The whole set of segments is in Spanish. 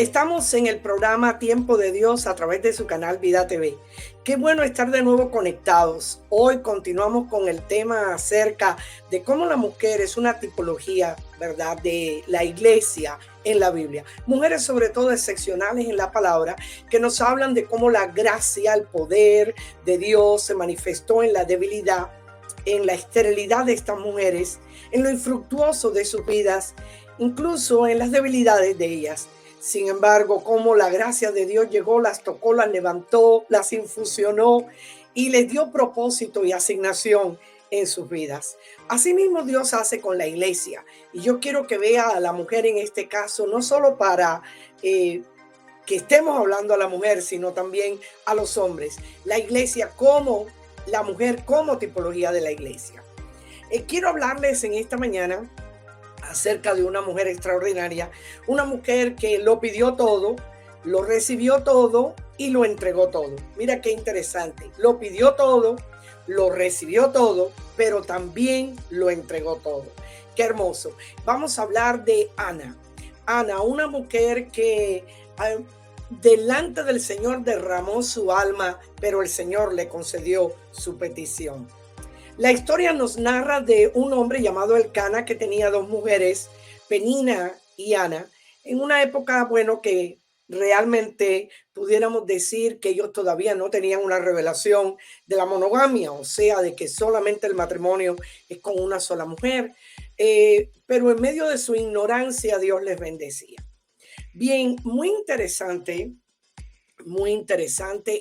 Estamos en el programa Tiempo de Dios a través de su canal Vida TV. Qué bueno estar de nuevo conectados. Hoy continuamos con el tema acerca de cómo la mujer es una tipología, ¿verdad?, de la iglesia en la Biblia. Mujeres sobre todo excepcionales en la palabra que nos hablan de cómo la gracia, el poder de Dios se manifestó en la debilidad, en la esterilidad de estas mujeres, en lo infructuoso de sus vidas, incluso en las debilidades de ellas. Sin embargo, como la gracia de Dios llegó, las tocó, las levantó, las infusionó y les dio propósito y asignación en sus vidas. Asimismo, Dios hace con la iglesia. Y yo quiero que vea a la mujer en este caso, no solo para que estemos hablando a la mujer, sino también a los hombres. La iglesia como la mujer como tipología de la iglesia. Quiero hablarles en esta mañana acerca de una mujer extraordinaria, una mujer que lo pidió todo, lo recibió todo y lo entregó todo. Mira qué interesante, lo pidió todo, lo recibió todo, pero también lo entregó todo. Qué hermoso. Vamos a hablar de Ana. Ana, una mujer que delante del Señor derramó su alma, pero el Señor le concedió su petición. La historia nos narra de un hombre llamado Elcana que tenía dos mujeres, Penina y Ana, en una época, bueno, que realmente pudiéramos decir que ellos todavía no tenían una revelación de la monogamia, o sea, de que solamente el matrimonio es con una sola mujer, pero en medio de su ignorancia Dios les bendecía. Bien, muy interesante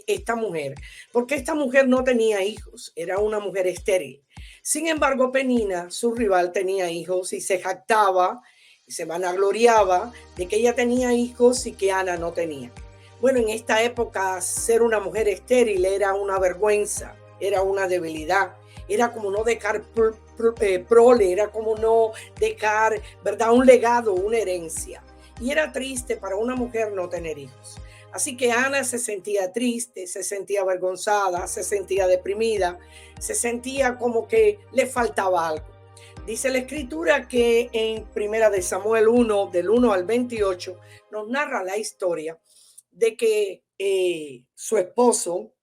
esta mujer, porque esta mujer no tenía hijos, era una mujer estéril. Sin embargo, Penina, su rival, tenía hijos y se jactaba y se vanagloriaba de que ella tenía hijos y que Ana no tenía. Bueno, en esta época ser una mujer estéril era una vergüenza, era una debilidad, era como no dejar prole, era como no dejar, ¿verdad?, un legado, una herencia. Y era triste para una mujer no tener hijos. Así que Ana se sentía triste, se sentía avergonzada, se sentía deprimida, se sentía como que le faltaba algo. Dice la escritura que en Primera de Samuel 1, del 1 al 28, nos narra la historia de que su esposo,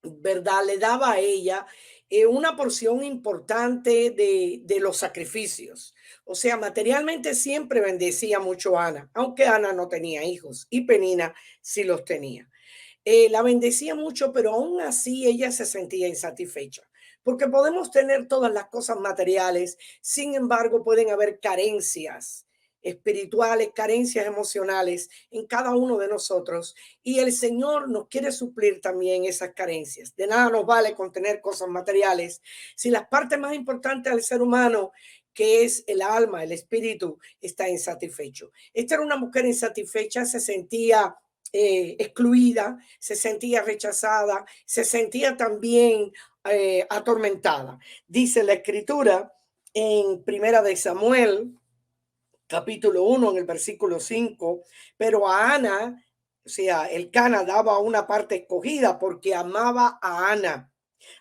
¿verdad?, le daba a ella una porción importante de los sacrificios. O sea, materialmente siempre bendecía mucho a Ana, aunque Ana no tenía hijos y Penina sí los tenía. La bendecía mucho, pero aún así ella se sentía insatisfecha, porque podemos tener todas las cosas materiales, sin embargo pueden haber carencias espirituales, carencias emocionales en cada uno de nosotros, y el Señor nos quiere suplir también esas carencias. De nada nos vale con tener cosas materiales si las partes más importantes del ser humano, que es el alma, el espíritu, está insatisfecho. Esta era una mujer insatisfecha, se sentía excluida, se sentía rechazada, se sentía también atormentada. Dice la escritura en Primera de Samuel, capítulo 1, en el versículo 5, pero a Ana, o sea, Elcana daba una parte escogida porque amaba a Ana,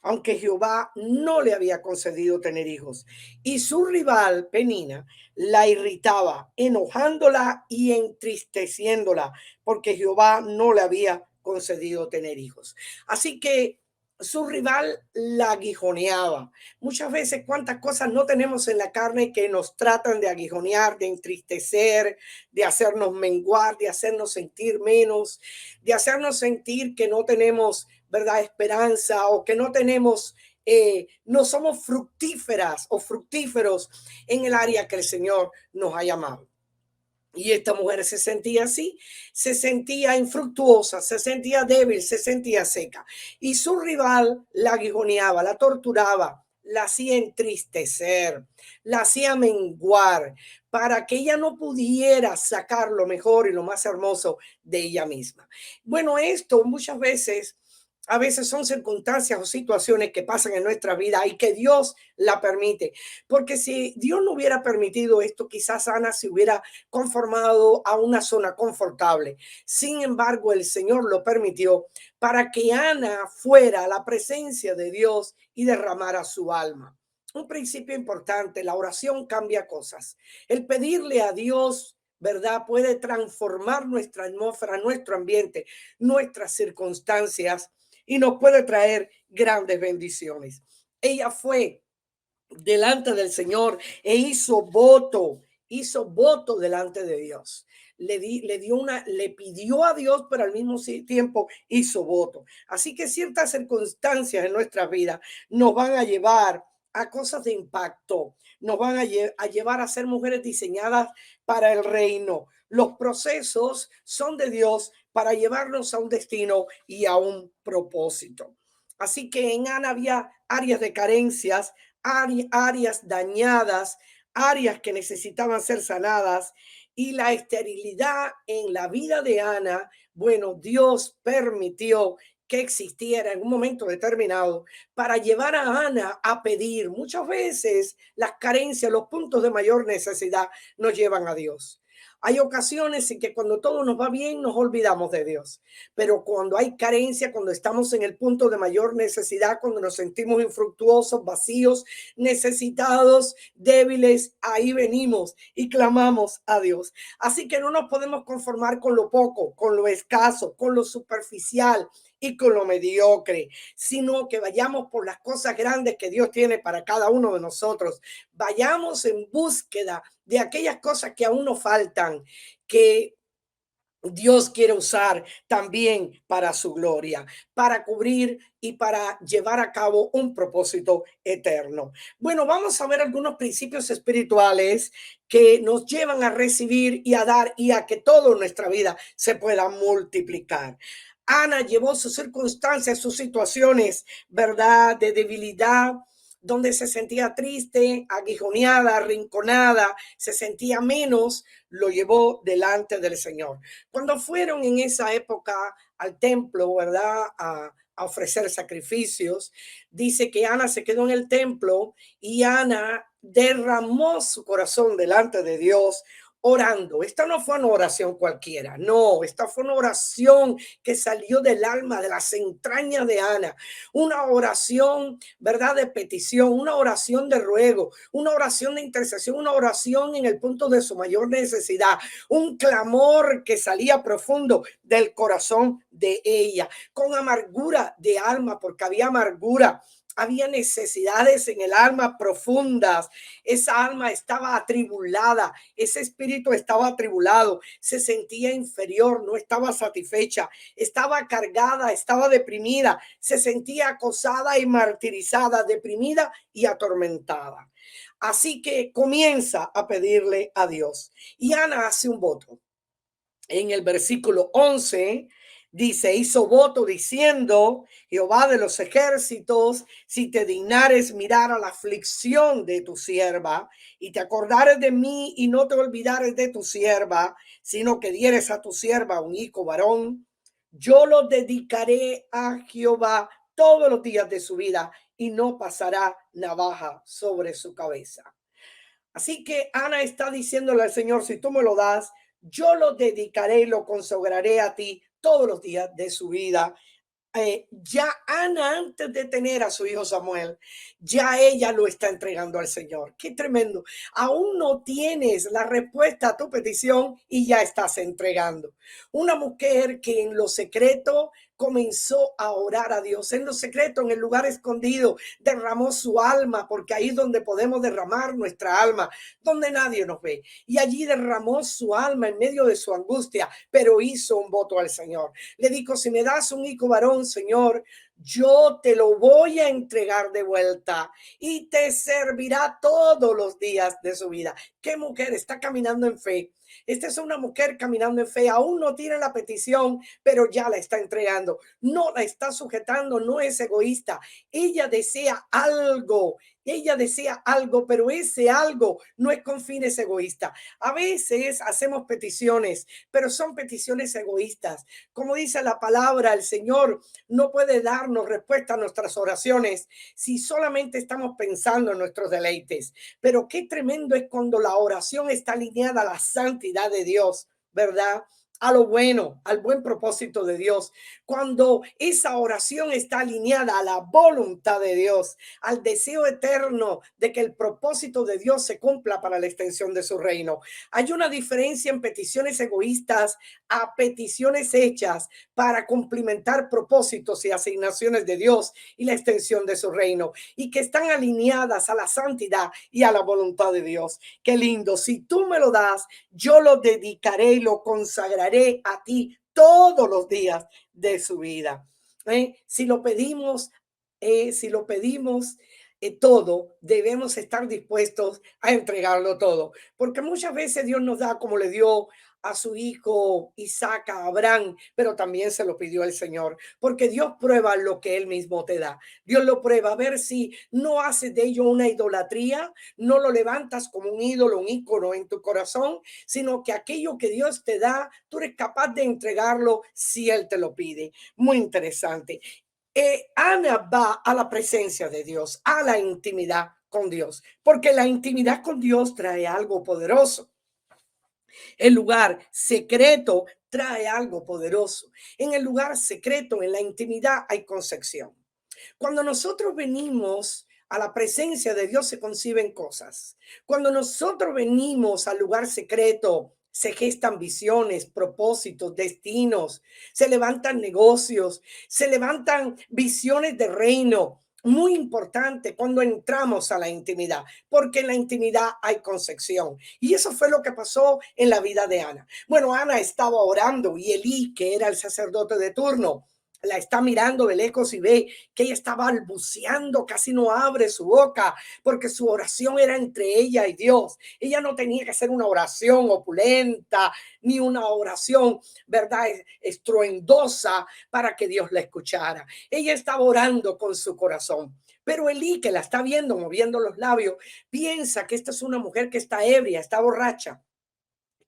aunque Jehová no le había concedido tener hijos. Y su rival, Penina, la irritaba, enojándola y entristeciéndola, porque Jehová no le había concedido tener hijos. Así que su rival la aguijoneaba. Muchas veces cuántas cosas no tenemos en la carne que nos tratan de aguijonear, de entristecer, de hacernos menguar, de hacernos sentir menos, de hacernos sentir que no tenemos, ¿verdad?, esperanza, o que no tenemos, no somos fructíferas o fructíferos en el área que el Señor nos ha llamado. Y esta mujer se sentía así, se sentía infructuosa, se sentía débil, se sentía seca. Y su rival la aguijoneaba, la torturaba, la hacía entristecer, la hacía menguar, para que ella no pudiera sacar lo mejor y lo más hermoso de ella misma. Bueno, esto muchas veces, a veces son circunstancias o situaciones que pasan en nuestra vida y que Dios la permite. Porque si Dios no hubiera permitido esto, quizás Ana se hubiera conformado a una zona confortable. Sin embargo, el Señor lo permitió para que Ana fuera a la presencia de Dios y derramara su alma. Un principio importante, la oración cambia cosas. El pedirle a Dios ¿verdad? Puede transformar nuestra atmósfera, nuestro ambiente, nuestras circunstancias y nos puede traer grandes bendiciones. Ella fue delante del Señor e hizo voto delante de Dios. Le pidió a Dios, pero al mismo tiempo hizo voto. Así que ciertas circunstancias en nuestra vida nos van a llevar a cosas de impacto, nos van a llevar a ser mujeres diseñadas para el reino. Los procesos son de Dios para llevarnos a un destino y a un propósito. Así que en Ana había áreas de carencias, áreas dañadas, áreas que necesitaban ser sanadas, y la esterilidad en la vida de Ana, bueno, Dios permitió que existiera en un momento determinado para llevar a Ana a pedir. Muchas veces las carencias, los puntos de mayor necesidad nos llevan a Dios. Hay ocasiones en que cuando todo nos va bien nos olvidamos de Dios, pero cuando hay carencia, cuando estamos en el punto de mayor necesidad, cuando nos sentimos infructuosos, vacíos, necesitados, débiles, ahí venimos y clamamos a Dios. Así que no nos podemos conformar con lo poco, con lo escaso, con lo superficial y con lo mediocre, sino que vayamos por las cosas grandes que Dios tiene para cada uno de nosotros. Vayamos en búsqueda de aquellas cosas que aún nos faltan, que Dios quiere usar también para su gloria, para cubrir y para llevar a cabo un propósito eterno. Bueno, vamos a ver algunos principios espirituales que nos llevan a recibir y a dar y a que toda nuestra vida se pueda multiplicar. Ana llevó sus circunstancias, sus situaciones, ¿verdad?, de debilidad, donde se sentía triste, aguijoneada, arrinconada, se sentía menos, lo llevó delante del Señor. Cuando fueron en esa época al templo, ¿verdad?, a ofrecer sacrificios, dice que Ana se quedó en el templo y Ana derramó su corazón delante de Dios orando. Esta no fue una oración cualquiera, no, esta fue una oración que salió del alma, de las entrañas de Ana, una oración, ¿verdad?, de petición, una oración de ruego, una oración de intercesión, una oración en el punto de su mayor necesidad, un clamor que salía profundo del corazón de ella, con amargura de alma, porque había amargura. Había necesidades en el alma profundas. Esa alma estaba atribulada, ese espíritu estaba atribulado, se sentía inferior, no estaba satisfecha, estaba cargada, estaba deprimida, se sentía acosada y martirizada, deprimida y atormentada. Así que comienza a pedirle a Dios. Y Ana hace un voto. En el versículo 11 dice, hizo voto diciendo, Jehová de los ejércitos, si te dignares mirar a la aflicción de tu sierva y te acordares de mí y no te olvidares de tu sierva, sino que dieres a tu sierva un hijo varón, yo lo dedicaré a Jehová todos los días de su vida y no pasará navaja sobre su cabeza. Así que Ana está diciéndole al Señor, si tú me lo das, yo lo dedicaré y lo consagraré a ti todos los días de su vida. Ya Ana, antes de tener a su hijo Samuel, ya ella lo está entregando al Señor. Qué tremendo. Aún no tienes la respuesta a tu petición y ya estás entregando. Una mujer que en lo secreto comenzó a orar a Dios, en lo secreto, en el lugar escondido, derramó su alma, porque ahí es donde podemos derramar nuestra alma, donde nadie nos ve. Y allí derramó su alma en medio de su angustia, pero hizo un voto al Señor. Le dijo, si me das un hijo varón, Señor, yo te lo voy a entregar de vuelta y te servirá todos los días de su vida. ¿Qué mujer está caminando en fe? Esta es una mujer caminando en fe, aún no tiene la petición, pero ya la está entregando, no la está sujetando, no es egoísta. Ella desea algo, pero ese algo no es con fines egoístas. A veces hacemos peticiones, pero son peticiones egoístas. Como dice la palabra, el Señor no puede darnos respuesta a nuestras oraciones si solamente estamos pensando en nuestros deleites. Pero qué tremendo es cuando la oración está alineada a la santidad de Dios, ¿verdad? a lo bueno, al buen propósito de Dios, cuando esa oración está alineada a la voluntad de Dios, al deseo eterno de que el propósito de Dios se cumpla para la extensión de su reino. Hay una diferencia en peticiones egoístas a peticiones hechas para cumplimentar propósitos y asignaciones de Dios y la extensión de su reino, y que están alineadas a la santidad y a la voluntad de Dios. Qué lindo. Si tú me lo das, yo lo dedicaré y lo consagraré a ti todos los días de su vida. Si lo pedimos, todo, debemos estar dispuestos a entregarlo todo, porque muchas veces Dios nos da como le dio a su hijo Isaac, a Abraham, pero también se lo pidió el Señor, porque Dios prueba lo que él mismo te da. Dios lo prueba a ver si no haces de ello una idolatría, no lo levantas como un ídolo, un ícono en tu corazón, sino que aquello que Dios te da, tú eres capaz de entregarlo si Él te lo pide. Muy interesante. Ana va a la presencia de Dios, a la intimidad con Dios, porque la intimidad con Dios trae algo poderoso. El lugar secreto trae algo poderoso. En el lugar secreto, en la intimidad, hay concepción. Cuando nosotros venimos a la presencia de Dios, se conciben cosas. Cuando nosotros venimos al lugar secreto, se gestan visiones, propósitos, destinos, se levantan negocios, se levantan visiones de reino. Muy importante cuando entramos a la intimidad, porque en la intimidad hay concepción. Y eso fue lo que pasó en la vida de Ana. Bueno, Ana estaba orando y Elí, que era el sacerdote de turno, la está mirando de lejos y ve que ella está balbuceando, casi no abre su boca, porque su oración era entre ella y Dios. Ella no tenía que hacer una oración opulenta, ni una oración, ¿verdad?, estruendosa para que Dios la escuchara. Ella estaba orando con su corazón. Pero Elí, que la está viendo, moviendo los labios, piensa que esta es una mujer que está ebria, está borracha,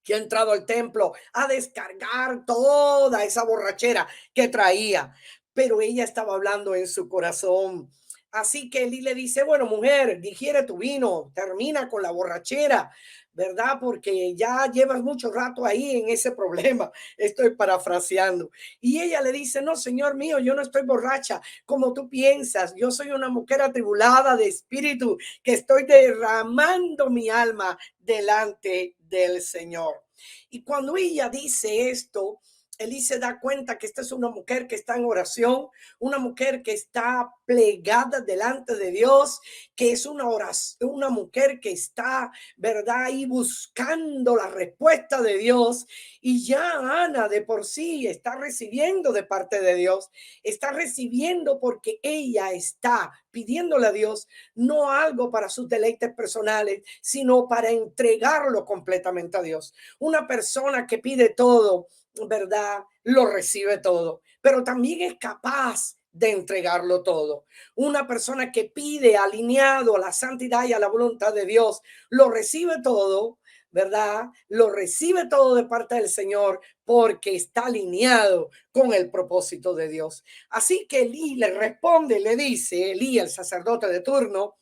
que ha entrado al templo a descargar toda esa borrachera que traía, pero ella estaba hablando en su corazón. Así que Elí le dice, bueno, mujer, digiere tu vino, termina con la borrachera, ¿verdad? Porque ya llevas mucho rato ahí en ese problema. Estoy parafraseando. Y ella le dice, no, señor mío, yo no estoy borracha como tú piensas. Yo soy una mujer atribulada de espíritu que estoy derramando mi alma delante del Señor. Y cuando ella dice esto, Elí se da cuenta que esta es una mujer que está en oración, una mujer que está plegada delante de Dios, que es una mujer que está, ¿verdad?, ahí buscando la respuesta de Dios. Y ya Ana de por sí está recibiendo de parte de Dios, está recibiendo porque ella está pidiéndole a Dios no algo para sus deleites personales, sino para entregarlo completamente a Dios. Una persona que pide todo, ¿verdad?, lo recibe todo, pero también es capaz de entregarlo todo. Una persona que pide alineado a la santidad y a la voluntad de Dios, lo recibe todo, ¿verdad? Lo recibe todo de parte del Señor porque está alineado con el propósito de Dios. Así que Elí le responde, le dice, Elí, el sacerdote de turno,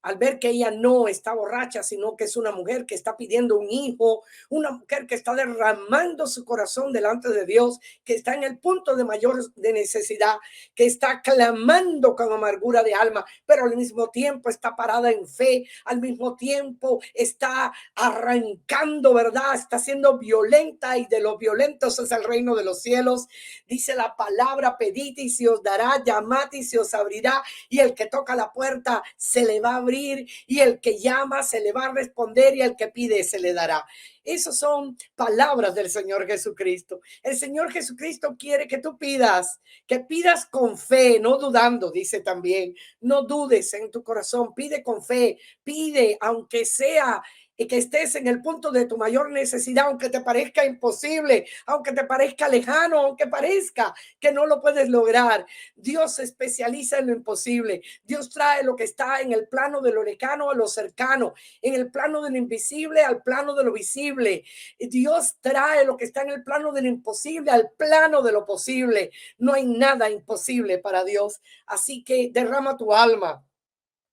al ver que ella no está borracha, sino que es una mujer que está pidiendo un hijo, una mujer que está derramando su corazón delante de Dios, que está en el punto de mayor de necesidad, que está clamando con amargura de alma, pero al mismo tiempo está parada en fe, al mismo tiempo está arrancando, ¿verdad? Está siendo violenta, y de los violentos es el reino de los cielos. Dice la palabra, pedid y se os dará, llamad y se os abrirá, y el que toca la puerta se le va a abrir, y el que llama se le va a responder, y el que pide se le dará. Esas son palabras del Señor Jesucristo. El Señor Jesucristo quiere que pidas con fe, no dudando, dice también. No dudes en tu corazón, pide con fe, pide aunque sea y que estés en el punto de tu mayor necesidad, aunque te parezca imposible, aunque te parezca lejano, aunque parezca que no lo puedes lograr. Dios se especializa en lo imposible. Dios trae lo que está en el plano de lo lejano a lo cercano, en el plano de lo invisible al plano de lo visible. Dios trae lo que está en el plano de lo imposible al plano de lo posible. No hay nada imposible para Dios. Así que derrama tu alma,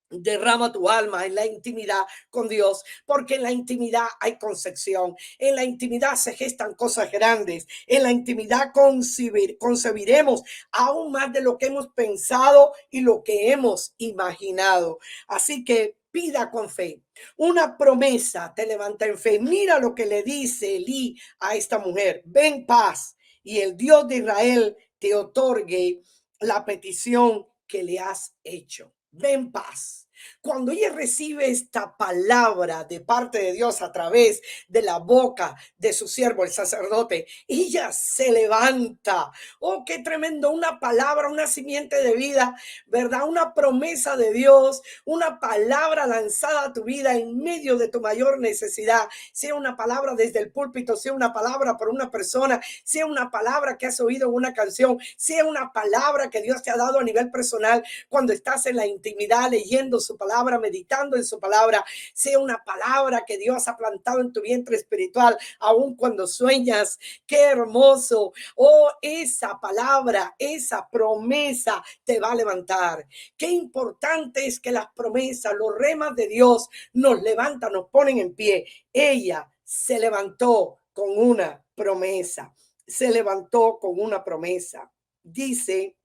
Derrama tu alma en la intimidad con Dios, porque en la intimidad hay concepción, en la intimidad se gestan cosas grandes, en la intimidad concebiremos aún más de lo que hemos pensado y lo que hemos imaginado. Así que pida con fe. Una promesa te levanta en fe. Mira lo que le dice Elí a esta mujer: ven paz, y el Dios de Israel te otorgue la petición que le has hecho. Ven paz. Cuando ella recibe esta palabra de parte de Dios a través de la boca de su siervo, el sacerdote, ella se levanta. Oh, qué tremendo, una palabra, una simiente de vida, ¿verdad? Una promesa de Dios, una palabra lanzada a tu vida en medio de tu mayor necesidad, sea una palabra desde el púlpito, sea una palabra por una persona, sea una palabra que has oído en una canción, sea una palabra que Dios te ha dado a nivel personal cuando estás en la intimidad leyendo su palabra, meditando en su palabra, sea una palabra que Dios ha plantado en tu vientre espiritual, aun cuando sueñas. Qué hermoso. Oh, esa palabra, esa promesa te va a levantar. Qué importante es que las promesas, los remas de Dios nos levantan, nos ponen en pie. Ella se levantó con una promesa. Se levantó con una promesa. Dice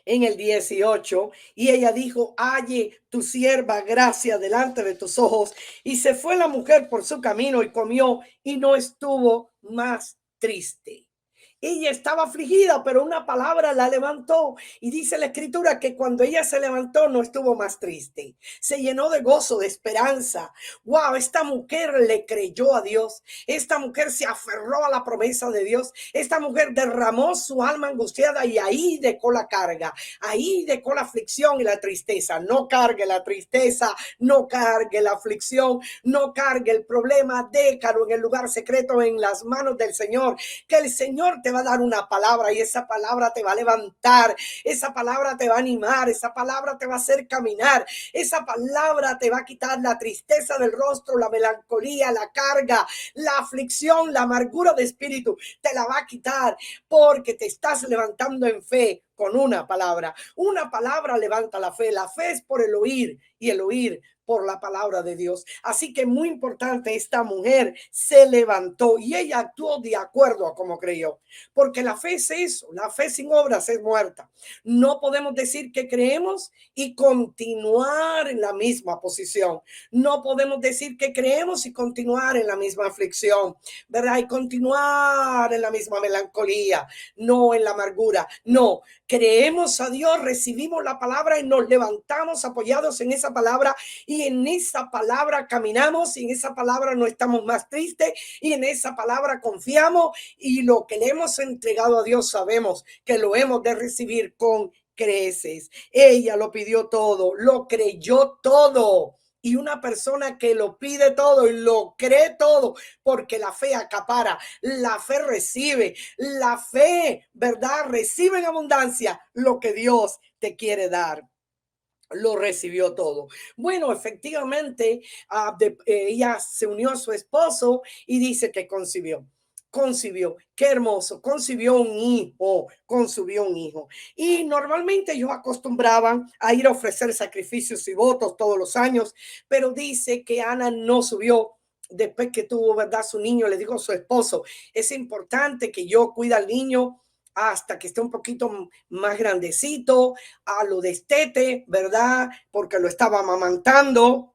en el 18, y ella dijo: halle tu sierva gracia delante de tus ojos. Y se fue la mujer por su camino y comió, y no estuvo más triste. Ella estaba afligida, pero una palabra la levantó. Y dice la escritura que cuando ella se levantó no estuvo más triste. Se llenó de gozo, de esperanza. Wow, esta mujer le creyó a Dios. Esta mujer se aferró a la promesa de Dios. Esta mujer derramó su alma angustiada y ahí dejó la carga. Ahí dejó la aflicción y la tristeza. No cargue la tristeza, no cargue la aflicción, no cargue el problema. Déjalo en el lugar secreto en las manos del Señor, que el Señor te va a dar una palabra y esa palabra te va a levantar, esa palabra te va a animar, esa palabra te va a hacer caminar, esa palabra te va a quitar la tristeza del rostro, la melancolía, la carga, la aflicción, la amargura de espíritu, te la va a quitar porque te estás levantando en fe con una palabra. Una palabra levanta la fe. La fe es por el oír y el oír por la palabra de Dios. Así que muy importante, esta mujer se levantó y ella actuó de acuerdo a como creyó. Porque la fe es eso, la fe sin obras es muerta. No podemos decir que creemos y continuar en la misma posición. No podemos decir que creemos y continuar en la misma aflicción, ¿verdad? Y continuar en la misma melancolía, no en la amargura. No, creemos a Dios, recibimos la palabra y nos levantamos apoyados en esa palabra, y en esa palabra caminamos, y en esa palabra no estamos más tristes, y en esa palabra confiamos, y lo que le hemos entregado a Dios sabemos que lo hemos de recibir con creces. Ella lo pidió todo, lo creyó todo. Y una persona que lo pide todo y lo cree todo, porque la fe acapara, la fe recibe, la fe, ¿verdad? Recibe en abundancia lo que Dios te quiere dar. Lo recibió todo. Bueno, efectivamente, ella se unió a su esposo y dice que concibió. Concibió, qué hermoso, concibió un hijo, concibió un hijo. Y normalmente ellos acostumbraban a ir a ofrecer sacrificios y votos todos los años, pero dice que Ana no subió. Después que tuvo, ¿verdad? Su niño, le dijo a su esposo: es importante que yo cuide al niño hasta que esté un poquito más grandecito, a lo destete, ¿verdad? Porque lo estaba amamantando.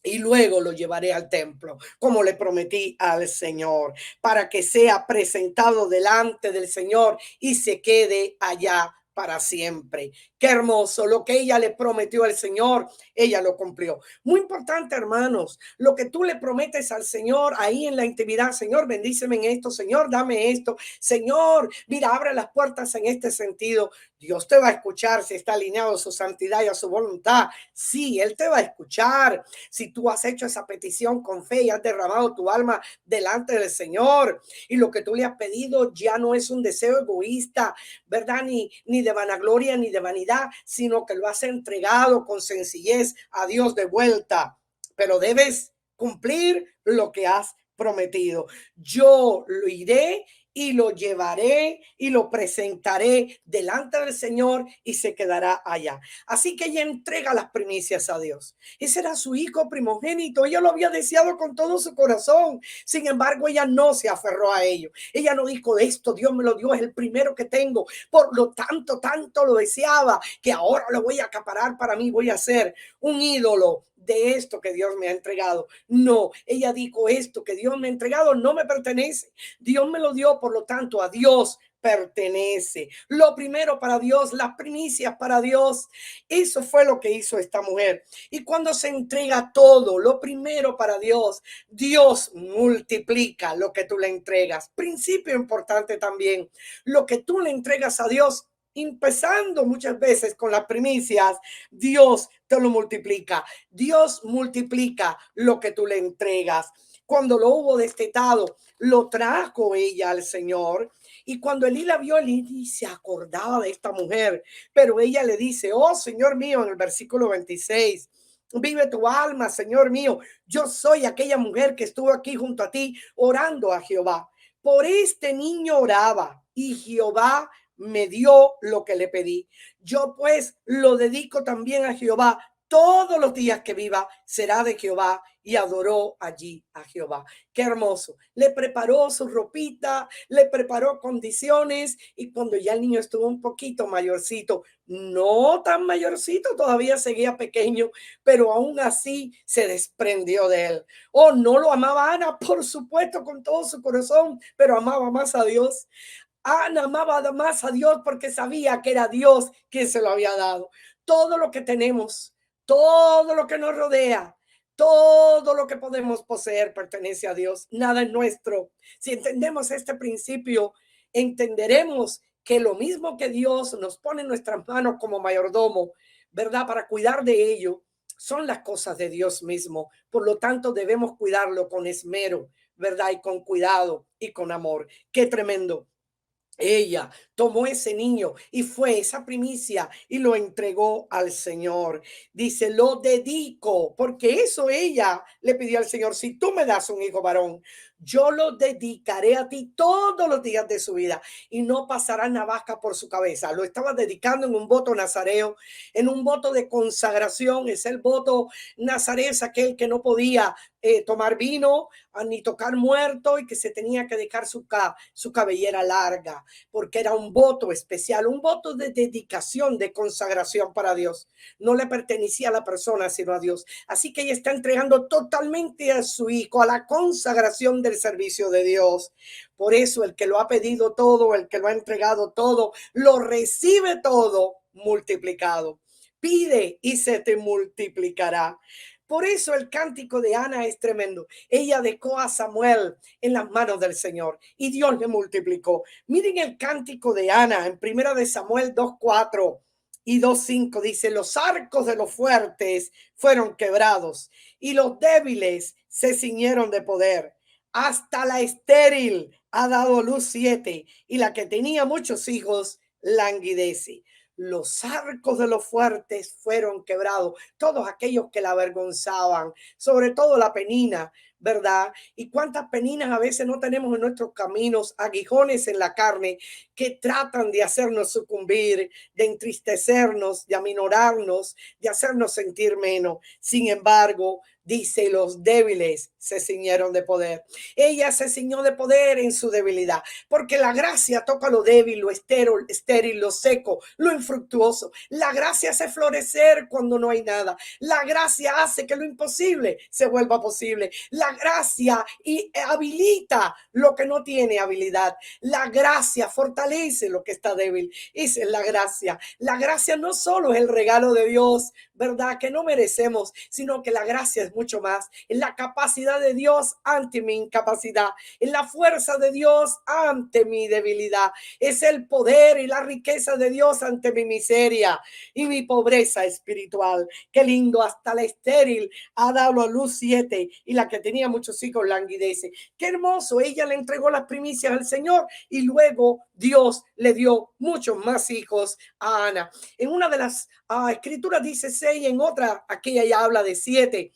Y luego lo llevaré al templo, como le prometí al Señor, para que sea presentado delante del Señor y se quede allá para siempre. Qué hermoso, lo que ella le prometió al Señor, ella lo cumplió. Muy importante, hermanos, lo que tú le prometes al Señor ahí en la intimidad: Señor, bendíceme en esto, Señor, dame esto, Señor, mira, abre las puertas en este sentido. Dios te va a escuchar si está alineado a su santidad y a su voluntad. Sí, Él te va a escuchar. Si tú has hecho esa petición con fe y has derramado tu alma delante del Señor, y lo que tú le has pedido ya no es un deseo egoísta, ¿verdad? Ni de vanagloria ni de vanidad, sino que lo has entregado con sencillez a Dios de vuelta. Pero debes cumplir lo que has prometido. Yo lo iré y lo llevaré y lo presentaré delante del Señor y se quedará allá. Así que ella entrega las primicias a Dios. Ese era su hijo primogénito. Ella lo había deseado con todo su corazón. Sin embargo, ella no se aferró a ello. Ella no dijo, esto Dios me lo dio, es el primero que tengo. Por lo tanto, tanto lo deseaba que ahora lo voy a acaparar para mí. Voy a ser un ídolo de esto que Dios me ha entregado. No, ella dijo, esto que Dios me ha entregado no me pertenece. Dios me lo dio, por lo tanto, a Dios pertenece. Lo primero para Dios, las primicias para Dios. Eso fue lo que hizo esta mujer. Y cuando se entrega todo, lo primero para Dios, Dios multiplica lo que tú le entregas. Principio importante también, lo que tú le entregas a Dios, empezando muchas veces con las primicias, Dios te lo multiplica. Dios multiplica lo que tú le entregas. Cuando lo hubo destetado, lo trajo ella al Señor. Y cuando Elí la vio, Elí se acordaba de esta mujer. Pero ella le dice, oh Señor mío, en el versículo 26, vive tu alma, Señor mío. Yo soy aquella mujer que estuvo aquí junto a ti orando a Jehová. Por este niño oraba y Jehová me dio lo que le pedí. Yo pues lo dedico también a Jehová. Todos los días que viva será de Jehová, y adoró allí a Jehová. Qué hermoso. Le preparó su ropita, le preparó condiciones, y cuando ya el niño estuvo un poquito mayorcito, no tan mayorcito, todavía seguía pequeño, pero aún así se desprendió de él. Oh, no lo amaba Ana, por supuesto, con todo su corazón, pero amaba más a Dios. Ana amaba más a Dios porque sabía que era Dios quien se lo había dado. Todo lo que tenemos, todo lo que nos rodea, todo lo que podemos poseer pertenece a Dios. Nada es nuestro. Si entendemos este principio, entenderemos que lo mismo que Dios nos pone en nuestras manos como mayordomo, ¿verdad? Para cuidar de ello, son las cosas de Dios mismo. Por lo tanto, debemos cuidarlo con esmero, ¿verdad? Y con cuidado y con amor. Qué tremendo. Ella tomó ese niño y fue esa primicia y lo entregó al Señor. Dice, lo dedico, porque eso ella le pidió al Señor. Si tú me das un hijo varón, yo lo dedicaré a ti todos los días de su vida y no pasará navaja por su cabeza. Lo estaba dedicando en un voto nazareo, en un voto de consagración. Es el voto nazareo, es aquel que no podía tomar vino ni tocar muerto y que se tenía que dejar su cabellera larga, porque era un voto especial, un voto de dedicación, de consagración para Dios. No le pertenecía a la persona, sino a Dios. Así que ella está entregando totalmente a su hijo, a la consagración del servicio de Dios. Por eso el que lo ha pedido todo, el que lo ha entregado todo, lo recibe todo multiplicado. Pide y se te multiplicará. Por eso el cántico de Ana es tremendo. Ella dejó a Samuel en las manos del Señor y Dios le multiplicó. Miren el cántico de Ana en primera de Samuel 2:4 y 2:5. Dice, los arcos de los fuertes fueron quebrados y los débiles se ciñeron de poder. Hasta la estéril ha dado luz 7 y la que tenía muchos hijos languidece. Los arcos de los fuertes fueron quebrados, todos aquellos que la avergonzaban, sobre todo la penina, ¿verdad? Y cuántas peninas a veces no tenemos en nuestros caminos, aguijones en la carne que tratan de hacernos sucumbir, de entristecernos, de aminorarnos, de hacernos sentir menos. Sin embargo, dice, los débiles se ciñeron de poder. Ella se ciñó de poder en su debilidad, porque la gracia toca lo débil, lo estéril, lo seco, lo infructuoso. La gracia hace florecer cuando no hay nada. La gracia hace que lo imposible se vuelva posible. La gracia habilita lo que no tiene habilidad. La gracia fortalece lo que está débil. Esa es la gracia. La gracia no solo es el regalo de Dios, ¿verdad? Que no merecemos, sino que la gracia es mucho más. Es la capacidad de Dios ante mi incapacidad. Es la fuerza de Dios ante mi debilidad. Es el poder y la riqueza de Dios ante mi miseria y mi pobreza espiritual. Qué lindo, hasta la estéril ha dado a luz 7 y la que tenía muchos hijos languidece. Qué hermoso, ella le entregó las primicias al Señor y luego Dios le dio muchos más hijos a Ana. En una de las escrituras dice 6, en otra aquella ya habla de 7.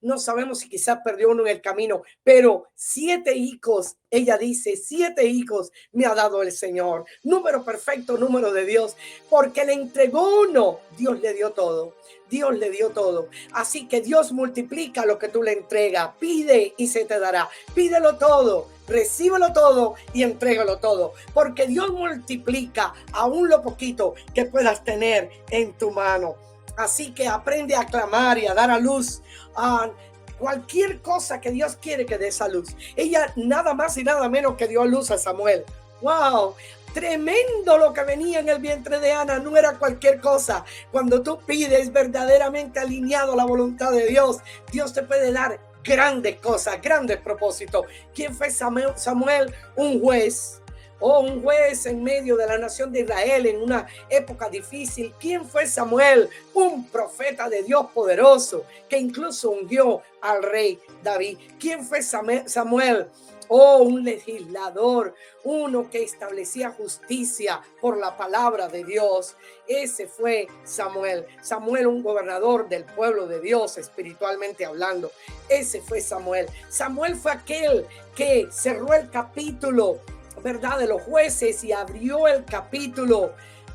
no sabemos si quizás perdió uno en el camino, pero 7 hijos, ella dice, 7 hijos me ha dado el Señor. Número perfecto, número de Dios, porque le entregó uno, Dios le dio todo. Dios le dio todo. Así que Dios multiplica lo que tú le entregas. Pide y se te dará. Pídelo todo, recíbelo todo y entrégalo todo. Porque Dios multiplica aún lo poquito que puedas tener en tu mano. Así que aprende a clamar y a dar a luz a cualquier cosa que Dios quiere que dé esa luz. Ella nada más y nada menos que dio a luz a Samuel. ¡Wow! Tremendo lo que venía en el vientre de Ana, no era cualquier cosa. Cuando tú pides verdaderamente alineado a la voluntad de Dios, Dios te puede dar grandes cosas, grandes propósitos. ¿Quién fue Samuel? Un juez. Un juez en medio de la nación de Israel en una época difícil. ¿Quién fue Samuel? Un profeta de Dios poderoso que incluso ungió al rey David. ¿Quién fue Samuel? Un legislador, uno que establecía justicia por la palabra de Dios. Ese fue Samuel. Samuel, un gobernador del pueblo de Dios, espiritualmente hablando. Ese fue Samuel. Samuel fue aquel que cerró el capítulo, ¿verdad?, de los jueces y abrió el capítulo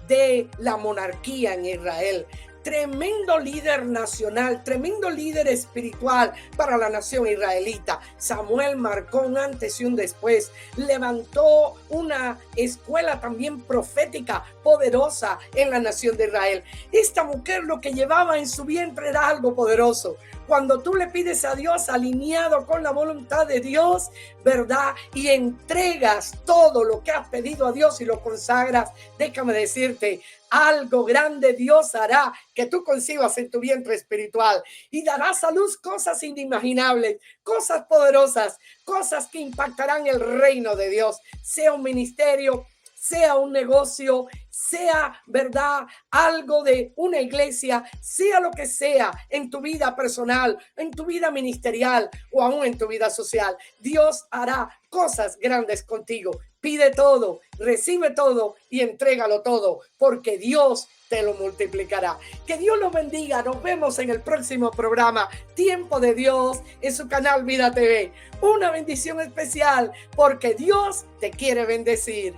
de la monarquía en Israel. Tremendo líder nacional, tremendo líder espiritual para la nación israelita. Samuel marcó un antes y un después. Levantó una escuela también profética poderosa en la nación de Israel. Esta mujer lo que llevaba en su vientre era algo poderoso. Cuando tú le pides a Dios alineado con la voluntad de Dios, ¿verdad?, y entregas todo lo que has pedido a Dios y lo consagras, déjame decirte, algo grande Dios hará que tú concibas en tu vientre espiritual y darás a luz cosas inimaginables, cosas poderosas, cosas que impactarán el reino de Dios, sea un ministerio, sea un negocio, sea, ¿verdad?, algo de una iglesia, sea lo que sea en tu vida personal, en tu vida ministerial o aún en tu vida social. Dios hará cosas grandes contigo. Pide todo, recibe todo y entrégalo todo, porque Dios te lo multiplicará. Que Dios los bendiga. Nos vemos en el próximo programa Tiempo de Dios en su canal Vida TV. Una bendición especial porque Dios te quiere bendecir.